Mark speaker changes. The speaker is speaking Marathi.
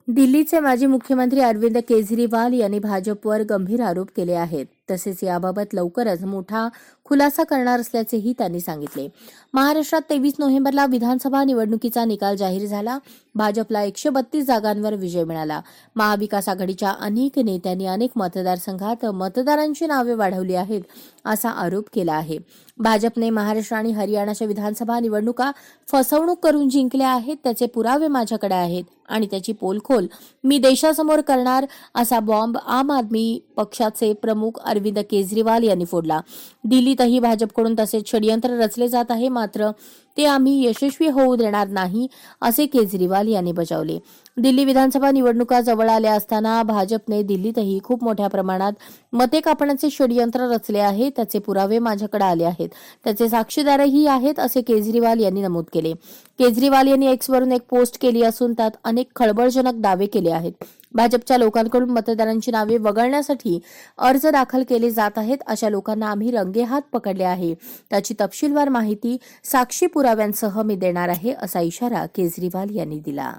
Speaker 1: दिल्लीचे माजी मुख्यमंत्री अरविंद केजरीवाल यांनी भाजपवर गंभीर आरोप केले आहेत. तसेच याबाबत लवकरच मोठा खुलासा करणार असल्याचेही त्यांनी सांगितले. महाराष्ट्रात 23 नोव्हेंबरला विधानसभा निवडणुकीचा निकाल जाहीर झाला. भाजपला 132 जागांवर विजय मिळाला. महाविकास आघाडीच्या अनेक नेत्यांनी अनेक मतदारसंघात मतदारांची नावे वाढवली आहेत, असा आरोप केला आहे. भाजपने महाराष्ट्र आणि हरियाणाच्या विधानसभा निवडणुका फसवणूक करून जिंकल्या आहेत, त्याचे पुरावे माझ्याकडे आहेत आणि त्याची पोलखोल मी देशासमोर करणार, असा बॉम्ब आम आदमी पक्षाचे प्रमुख अरविंद केजरीवाल यांनी फोडला. दिल्लीतही भाजपकडून तसेच षडयंत्र रचले जात आहे, मात्र ते आम्ही यशस्वी होऊ देणार नाही, असे केजरीवाल यांनी बजावले. दिल्ली विधानसभा निवडणुका जवळ आल्या असताना भाजपने दिल्लीतही खूप मोठ्या प्रमाणात मते कापण्याचे षडयंत्र रचले आहे, त्याचे पुरावे माझ्याकडे आले आहेत, त्याचे साक्षीदारही आहेत, असे केजरीवाल यांनी नमूद केले. केजरीवाल यांनी एक्सवरून एक पोस्ट केली असून त्यात अनेक खळबळजनक दावे केले आहेत. भाजपच्या लोकांकडून मतदारांची नावे वगळण्यासाठी अर्ज दाखल केले जात आहेत. अशा लोकांना आम्ही रंगेहात पकडले आहे. त्याची तपशीलवार माहिती साक्षी पुराव्यांसह मी देणार आहे, असा इशारा केजरीवाल यांनी दिला.